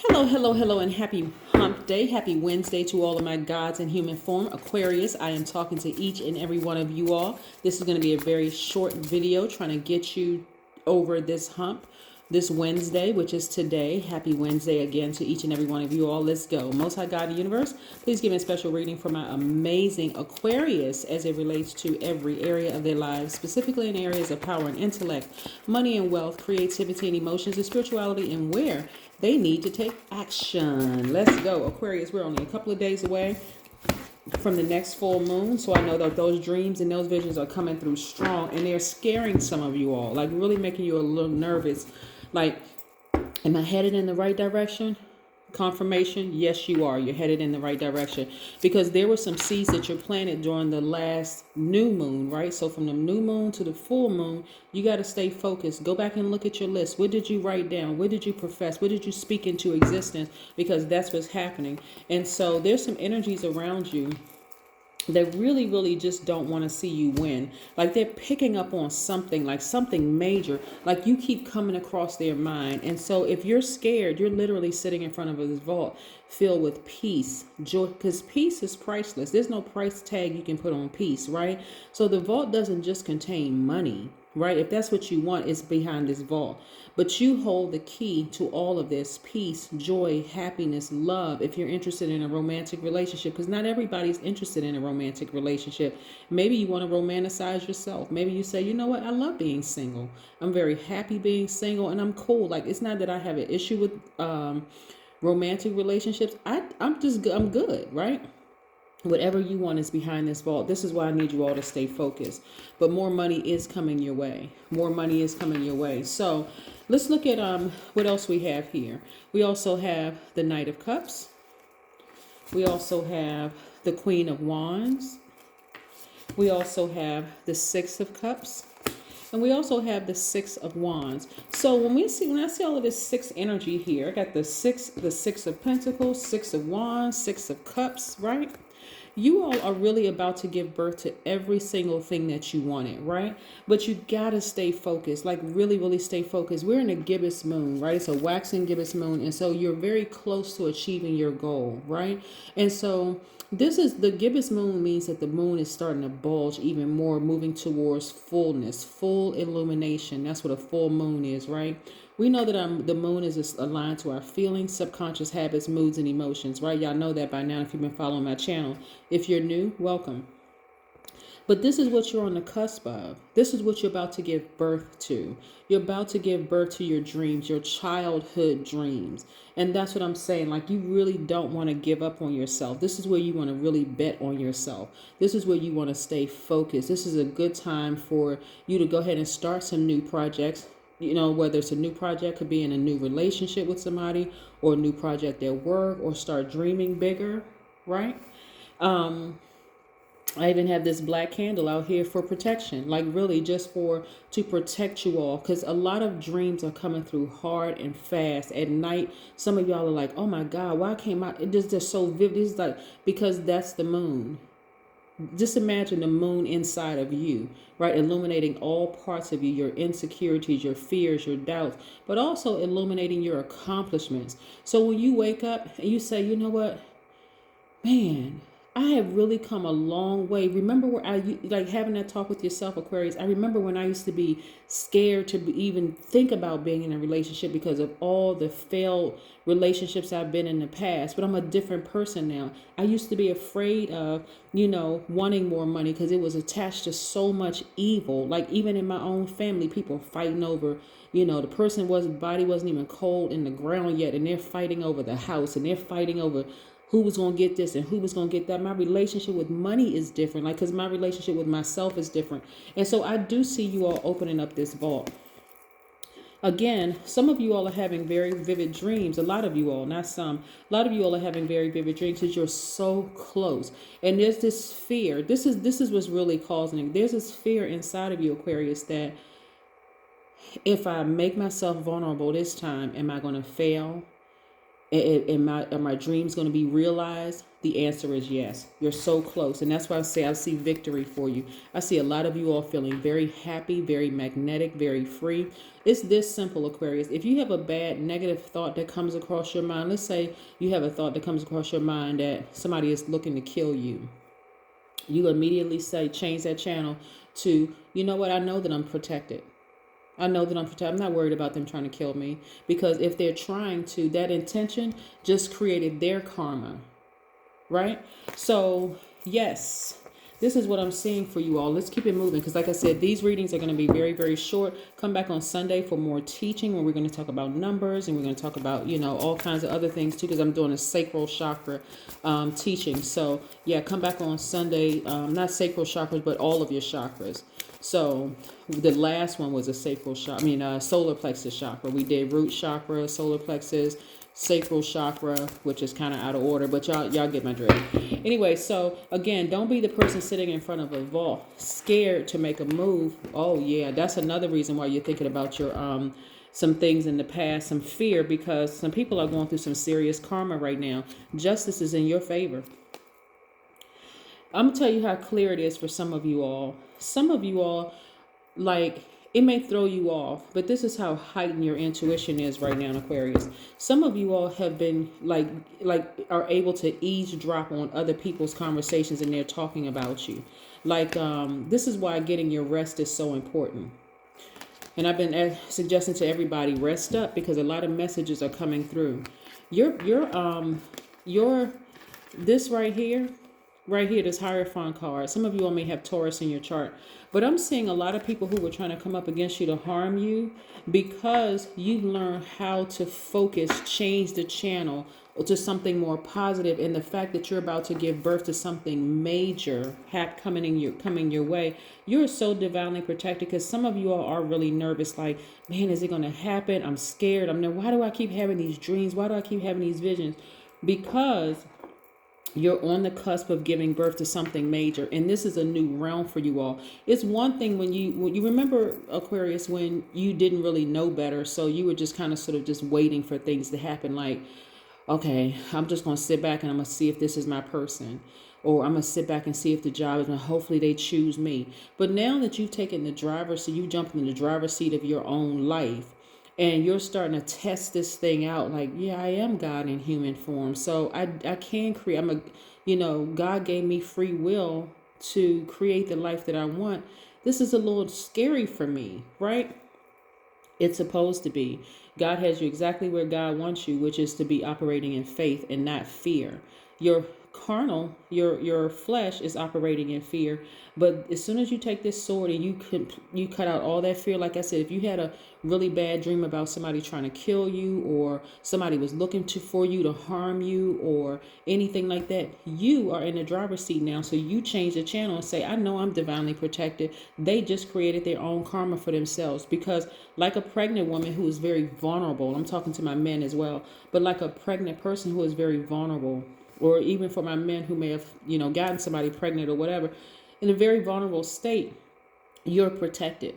Hello, hello, hello, and happy hump day. Happy Wednesday to all of my gods in human form. Aquarius, I am talking to each and every one of you all. This is going to be a very short video trying to get you over this hump this Wednesday, which is today. Happy Wednesday again to each and every one of you all. Let's go. Most High God of the Universe, please give me a special reading for my amazing Aquarius as it relates to every area of their lives, specifically in areas of power and intellect, money and wealth, creativity and emotions, and spirituality, and where they need to take action. Let's go. Aquarius, we're only a couple of days away from the next full moon. So I know that those dreams and those visions are coming through strong, and they're scaring some of you all, like really making you a little nervous. Like, am I headed in the right direction? Confirmation, yes, you are. You're headed in the right direction, because there were some seeds that you planted during the last new moon, right? So from the new moon to the full moon, you got to stay focused. Go back and look at your list. What did you write down? What did you profess? What did you speak into existence? Because that's what's happening. And so there's some energies around you that really just don't want to see you win. Like they're picking up on something, like something major, like you keep coming across their mind. And so if you're scared, you're literally sitting in front of this vault filled with peace, joy, because peace is priceless. There's no price tag you can put on peace, right? So the vault doesn't just contain money, right? If that's what you want, it's behind this vault. But you hold the key to all of this: peace, joy, happiness, love. If you're interested in a romantic relationship, because not everybody's interested in a romantic relationship. Maybe you want to romanticize yourself. Maybe you say, you know what? I love being single. I'm very happy being single, and I'm cool. Like, it's not that I have an issue with romantic relationships. I'm good, right? Whatever you want is behind this vault. This is why I need you all to stay focused. But more money is coming your way. More money is coming your way. So let's look at what else we have here. We also have the Knight of Cups. We also have the Queen of Wands. We also have the Six of Cups. And we also have the Six of Wands. So when I see all of this six energy here, I got the Six of Pentacles, Six of Wands, Six of Cups, right? You all are really about to give birth to every single thing that you wanted, right? But you gotta stay focused, like really stay focused. We're in a gibbous moon, right? It's a waxing gibbous moon. And so you're very close to achieving your goal, right? And so this is the gibbous moon, means that the moon is starting to bulge even more, moving towards fullness, full illumination. That's what a full moon is, right? We know that the moon is aligned to our feelings, subconscious habits, moods, and emotions, right? Y'all know that by now if you've been following my channel. If you're new, welcome. But this is what you're on the cusp of. This is what you're about to give birth to. You're about to give birth to your dreams, your childhood dreams. And that's what I'm saying. Like, you really don't want to give up on yourself. This is where you want to really bet on yourself. This is where you want to stay focused. This is a good time for you to go ahead and start some new projects. You know, whether it's a new project, could be in a new relationship with somebody, or a new project at work, or start dreaming bigger, right? I even have this black candle out here for protection, like really just to protect you all, because a lot of dreams are coming through hard and fast at night. Some of y'all are like, oh my God, why came I? It just so vivid. It's like, because that's the moon. Just imagine the moon inside of you, right? Illuminating all parts of you, your insecurities, your fears, your doubts, but also illuminating your accomplishments. So when you wake up and you say, you know what, man, I have really come a long way. Remember where like having that talk with yourself, Aquarius. I remember when I used to be scared to even think about being in a relationship because of all the failed relationships I've been in the past. But I'm a different person now. I used to be afraid of, wanting more money because it was attached to so much evil. Like even in my own family, people fighting over, the body wasn't even cold in the ground yet, and they're fighting over the house, and they're fighting over who was going to get this and who was going to get that. My relationship with money is different, like, because my relationship with myself is different. And so I do see you all opening up this vault. Again, some of you all are having very vivid dreams. A lot of you all, not some. A lot of you all are having very vivid dreams because you're so close. And there's this fear. This is what's really causing it. There's this fear inside of you, Aquarius, that if I make myself vulnerable this time, am I going to fail? Are my dreams going to be realized? The answer is yes. You're so close. And that's why I say I see victory for you. I see a lot of you all feeling very happy, very magnetic, very free. It's this simple, Aquarius. If you have a bad negative thought that comes across your mind, let's say you have a thought that comes across your mind that somebody is looking to kill you. You immediately say, change that channel to, you know what? I know that I'm protected. I know that I'm protected. I'm not worried about them trying to kill me, because if they're trying to, that intention just created their karma, right? So yes, this is what I'm seeing for you all. Let's keep it moving, because like I said, these readings are going to be very, very short. Come back on Sunday for more teaching, where we're going to talk about numbers, and we're going to talk about, all kinds of other things too, because I'm doing a sacral chakra teaching. So yeah, come back on Sunday. Not sacral chakras, but all of your chakras. So the last one was a sacral chakra, solar plexus chakra. We did root chakra, solar plexus, sacral chakra, which is kind of out of order, but y'all get my drift. Anyway, so again, don't be the person sitting in front of a vault scared to make a move. Oh yeah, that's another reason why you're thinking about your some things in the past, some fear, because some people are going through some serious karma right now. Justice is in your favor. I'm going to tell you how clear it is for some of you all. Some of you all, like, it may throw you off, but this is how heightened your intuition is right now, Aquarius. Some of you all have been like are able to eavesdrop on other people's conversations, and they're talking about you. Like, this is why getting your rest is so important. And I've been suggesting to everybody, rest up, because a lot of messages are coming through. This right here, this Hierophant card. Some of you all may have Taurus in your chart, but I'm seeing a lot of people who were trying to come up against you to harm you, because you've learned how to focus, change the channel to something more positive. And the fact that you're about to give birth to something major coming your way, you're so divinely protected, because some of you all are really nervous. Like, man, is it going to happen? I'm scared. Why do I keep having these dreams? Why do I keep having these visions? Because you're on the cusp of giving birth to something major, and this is a new realm for you all. It's one thing when you remember, Aquarius, when you didn't really know better, so you were just kind of sort of just waiting for things to happen. Like, okay, I'm just going to sit back and I'm going to see if this is my person, or I'm going to sit back and see if the job is, and hopefully they choose me. But now that you've taken the driver's seat, you jump in the driver's seat of your own life, and you're starting to test this thing out. Like, yeah, I am God in human form. So I can create. God gave me free will to create the life that I want. This is a little scary for me, right? It's supposed to be. God has you exactly where God wants you, which is to be operating in faith and not fear. Your carnal, your flesh is operating in fear. But as soon as you take this sword and you cut out all that fear, like I said, if you had a really bad dream about somebody trying to kill you, or somebody was looking for you to harm you, or anything like that, you are in the driver's seat now. So you change the channel and say, I know I'm divinely protected. They just created their own karma for themselves. Because like a pregnant woman who is very vulnerable, I'm talking to my men as well, but like a pregnant person who is very vulnerable, or even for my men who may have, gotten somebody pregnant or whatever, in a very vulnerable state, you're protected.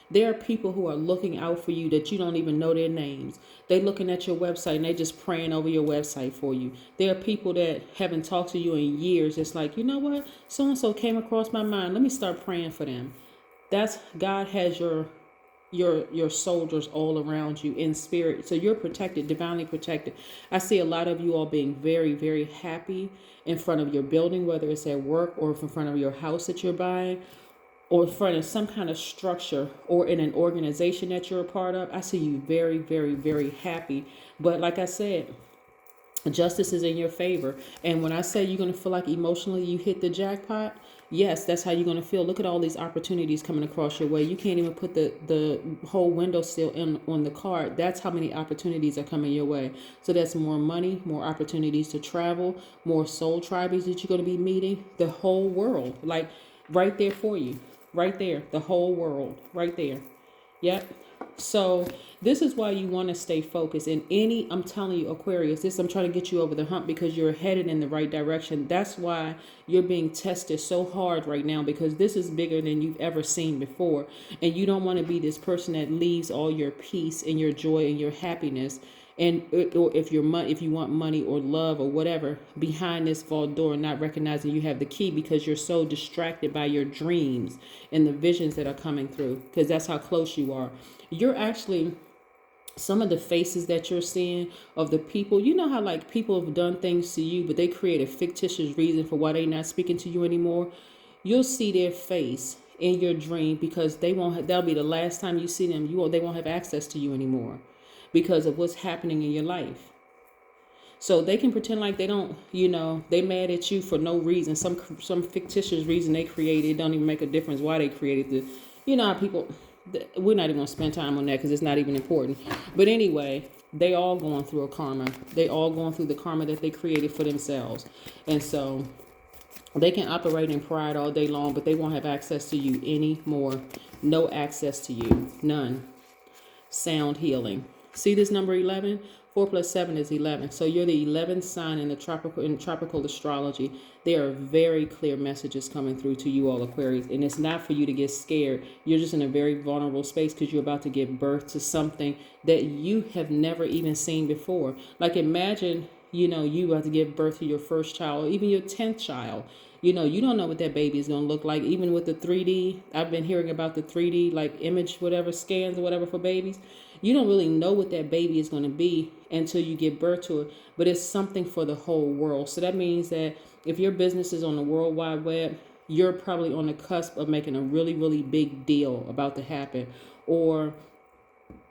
There are people who are looking out for you that you don't even know their names. They're looking at your website and they just praying over your website for you. There are people that haven't talked to you in years. It's like, you know what? So-and-so came across my mind. Let me start praying for them. That's God has your soldiers all around you in spirit. So you're protected, divinely protected. I see a lot of you all being very, very happy in front of your building, whether it's at work or in front of your house that you're buying, or in front of some kind of structure, or in an organization that you're a part of. I see you very, very, very happy. But like I said, justice is in your favor. And when I say you're going to feel like emotionally you hit the jackpot, yes, that's how you're going to feel. Look at all these opportunities coming across your way. You can't even put the whole windowsill on the card. That's how many opportunities are coming your way. So that's more money, more opportunities to travel, more soul tribes that you're going to be meeting. The whole world, like right there for you. Right there. The whole world. Right there. Yep. So this is why you want to stay focused. I'm telling you, Aquarius, I'm trying to get you over the hump, because you're headed in the right direction. That's why you're being tested so hard right now, because this is bigger than you've ever seen before. And you don't want to be this person that leaves all your peace and your joy and your happiness And or if if you want money or love or whatever behind this vault door, not recognizing you have the key because you're so distracted by your dreams and the visions that are coming through, because that's how close you are. You're actually, some of the faces that you're seeing of the people, you know how like people have done things to you, but they create a fictitious reason for why they're not speaking to you anymore. You'll see their face in your dream because that'll be the last time you see them. They won't have access to you anymore because of what's happening in your life. So they can pretend like they don't, they mad at you for no reason, some fictitious reason they created. It don't even make a difference why they created how people, we're not even going to spend time on that because it's not even important. But anyway, they all going through a karma. They all going through the karma that they created for themselves. And so they can operate in pride all day long, but they won't have access to you anymore. No access to you. None. Sound healing. See this number 11? 4 plus 7 is 11. So you're the 11th sign in tropical astrology. There are very clear messages coming through to you all, Aquarius. And it's not for you to get scared. You're just in a very vulnerable space because you're about to give birth to something that you have never even seen before. Like imagine, you about to give birth to your first child or even your 10th child. You don't know what that baby is going to look like. Even with the 3D, I've been hearing about the 3D, like image, whatever, scans or whatever for babies. You don't really know what that baby is going to be until you give birth to it. But it's something for the whole world. So that means that if your business is on the World Wide Web, you're probably on the cusp of making a really, really big deal about to happen. Or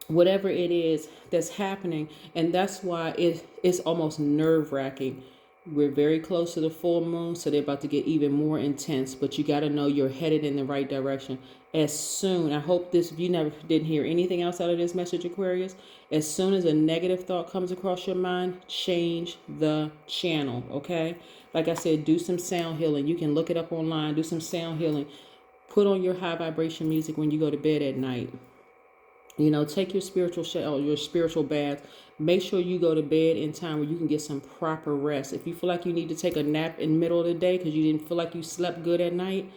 whatever it is that's happening. And that's why it's almost nerve-wracking. We're very close to the full moon, so they're about to get even more intense. But you got to know you're headed in the right direction. As soon, I hope if you didn't hear anything else out of this message, Aquarius, as soon as a negative thought comes across your mind, change the channel, okay? Like I said, do some sound healing. You can look it up online, do some sound healing. Put on your high vibration music when you go to bed at night. Take your spiritual shower, your spiritual bath. Make sure you go to bed in time where you can get some proper rest. If you feel like you need to take a nap in the middle of the day because you didn't feel like you slept good at night,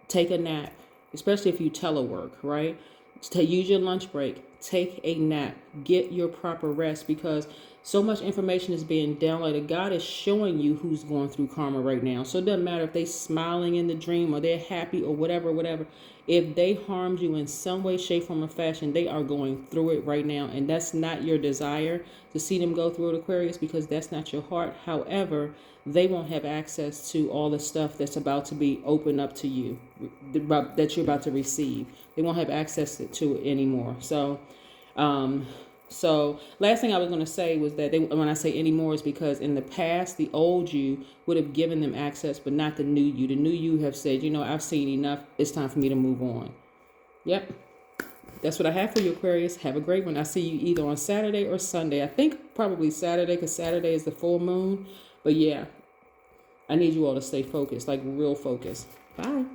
take a nap. Especially if you telework, right? Use your lunch break. Take a nap. Get your proper rest because so much information is being downloaded. God is showing you who's going through karma right now. So it doesn't matter if they're smiling in the dream or they're happy or whatever. If they harmed you in some way, shape, form, or fashion, they are going through it right now. And that's not your desire to see them go through it, Aquarius, because that's not your heart. However, they won't have access to all the stuff that's about to be opened up to you, that you're about to receive. They won't have access to it anymore. So last thing I was going to say was that when I say anymore is because in the past, the old you would have given them access, but not the new you. The new you have said, I've seen enough. It's time for me to move on. Yep. That's what I have for you, Aquarius. Have a great one. I see you either on Saturday or Sunday. I think probably Saturday because Saturday is the full moon. But yeah, I need you all to stay focused, like real focused. Bye.